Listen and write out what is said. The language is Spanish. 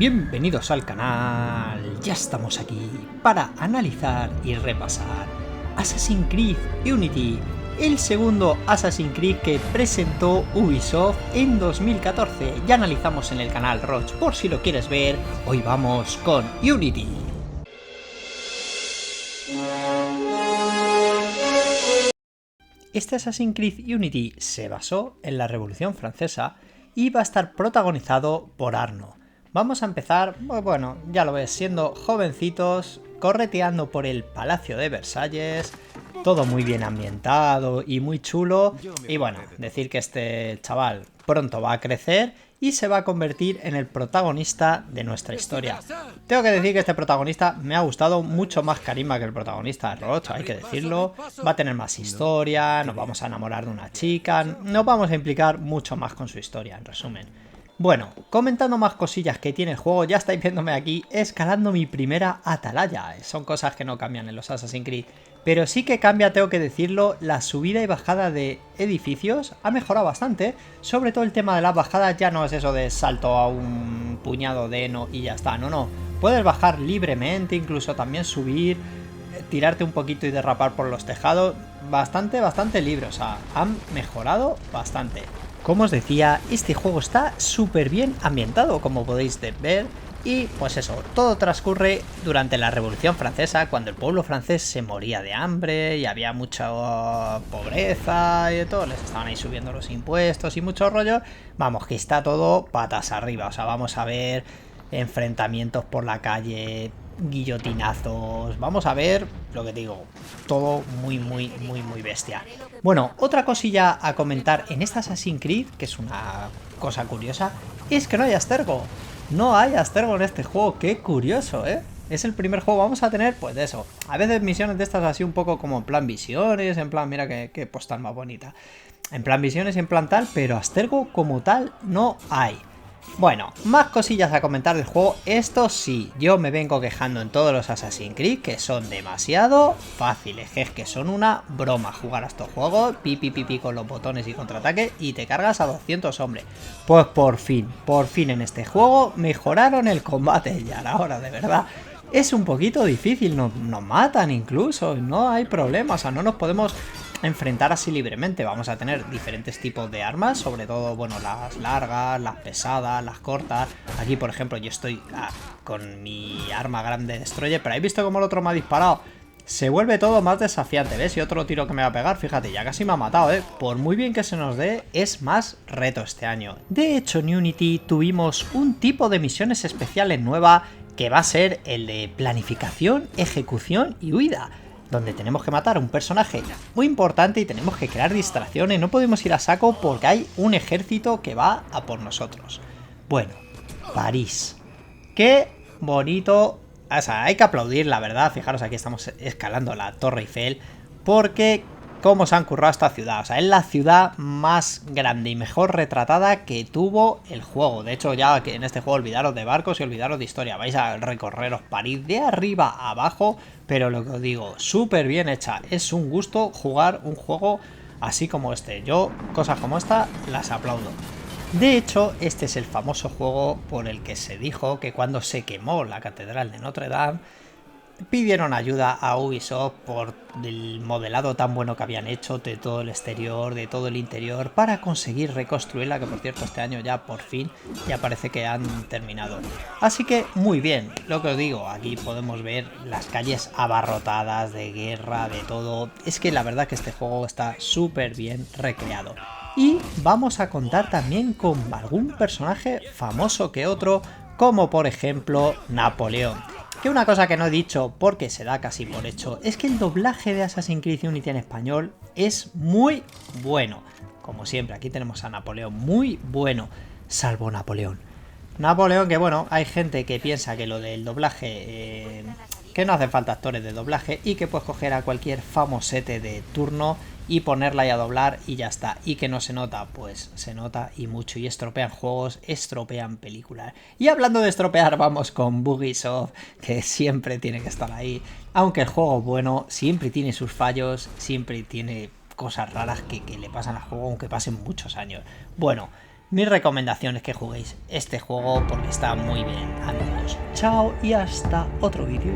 Bienvenidos al canal, ya estamos aquí para analizar y repasar Assassin's Creed Unity, el segundo Assassin's Creed que presentó Ubisoft en 2014. Ya analizamos en el canal Roach, por si lo quieres ver. Hoy vamos con Unity. Este Assassin's Creed Unity se basó en la Revolución Francesa y va a estar protagonizado por Arno. Vamos a empezar, bueno, ya lo ves, siendo jovencitos, correteando por el Palacio de Versalles, todo muy bien ambientado y muy chulo. Y bueno, decir que este chaval pronto va a crecer y se va a convertir en el protagonista de nuestra historia. Tengo que decir que este protagonista me ha gustado mucho más carisma que el protagonista de Roach, hay que decirlo. Va a tener más historia, nos vamos a enamorar de una chica, nos vamos a implicar mucho más con su historia, en resumen. Bueno, comentando más cosillas que tiene el juego, ya estáis viéndome aquí escalando mi primera atalaya. Son cosas que no cambian en los Assassin's Creed, pero sí que cambia, tengo que decirlo, la subida y bajada de edificios ha mejorado bastante. Sobre todo el tema de las bajadas ya no es eso de salto a un puñado de heno y ya está, no. Puedes bajar libremente, incluso también subir, tirarte un poquito y derrapar por los tejados. Bastante libre, o sea, han mejorado bastante. Como os decía, este juego está súper bien ambientado, como podéis ver, y pues eso, todo transcurre durante la Revolución Francesa, cuando el pueblo francés se moría de hambre y había mucha pobreza y de todo, les estaban ahí subiendo los impuestos y mucho rollo. Vamos, que está todo patas arriba, o sea, vamos a ver enfrentamientos por la calle, guillotinazos, vamos a ver lo que digo, todo muy bestia. Bueno, otra cosilla a comentar en esta Assassin's Creed, que es una cosa curiosa, es que no hay Abstergo. No hay Abstergo en este juego, qué curioso, ¿eh? Es el primer juego, vamos a tener, pues de eso, a veces misiones de estas así un poco como en plan visiones, en plan, mira qué postal más bonita, en plan visiones y en plan tal, pero Abstergo como tal no hay. Bueno, más cosillas a comentar del juego. Esto sí, yo me vengo quejando en todos los Assassin's Creed que son demasiado fáciles, es que son una broma jugar a estos juegos, pipi con los botones y contraataque y te cargas a 200 hombres. Pues por fin en este juego mejoraron el combate ya ahora, de verdad. Es un poquito difícil, nos matan incluso, no hay problema, o sea, no nos podemos enfrentar así libremente. Vamos a tener diferentes tipos de armas, sobre todo, bueno, las largas, las pesadas, las cortas. Aquí, por ejemplo, yo estoy con mi arma grande Destroyer, pero ¿habéis visto cómo el otro me ha disparado? Se vuelve todo más desafiante, ¿ves? Y otro tiro que me va a pegar, fíjate, ya casi me ha matado, ¿eh? Por muy bien que se nos dé, es más reto este año. De hecho, en Unity tuvimos un tipo de misiones especiales nueva que va a ser el de planificación, ejecución y huida, donde tenemos que matar a un personaje muy importante y tenemos que crear distracciones, no podemos ir a saco porque hay un ejército que va a por nosotros. Bueno, París. Qué bonito. O sea, hay que aplaudir, la verdad. Fijaros, aquí estamos escalando la Torre Eiffel porque cómo se han currado esta ciudad. O sea, es la ciudad más grande y mejor retratada que tuvo el juego. De hecho, ya que en este juego olvidaros de barcos y olvidaros de historia. Vais a recorreros París de arriba a abajo. Pero lo que os digo, súper bien hecha. Es un gusto jugar un juego así como este. Yo, cosas como esta, las aplaudo. De hecho, este es el famoso juego por el que se dijo que cuando se quemó la Catedral de Notre Dame, pidieron ayuda a Ubisoft por el modelado tan bueno que habían hecho de todo el exterior, de todo el interior, para conseguir reconstruirla, que por cierto este año ya por fin ya parece que han terminado. Así que muy bien, lo que os digo, aquí podemos ver las calles abarrotadas de guerra, de todo. Es que la verdad que este juego está súper bien recreado. Y vamos a contar también con algún personaje famoso que otro, como por ejemplo Napoleón. Que una cosa que no he dicho porque se da casi por hecho es que el doblaje de Assassin's Creed Unity en español es muy bueno. Como siempre, aquí tenemos a Napoleón, muy bueno, salvo Napoleón. Napoleón, que bueno, hay gente que piensa que lo del doblaje, que no hacen falta actores de doblaje y que puedes coger a cualquier famosete de turno y ponerla y a doblar y ya está. Y que no se nota, pues se nota y mucho. Y estropean juegos, estropean películas. Y hablando de estropear, vamos con Ubisoft, que siempre tiene que estar ahí. Aunque el juego es bueno, siempre tiene sus fallos, siempre tiene cosas raras que le pasan al juego, aunque pasen muchos años. Bueno, Mi recomendación es que juguéis este juego porque está muy bien, amigos. Chao y hasta otro vídeo.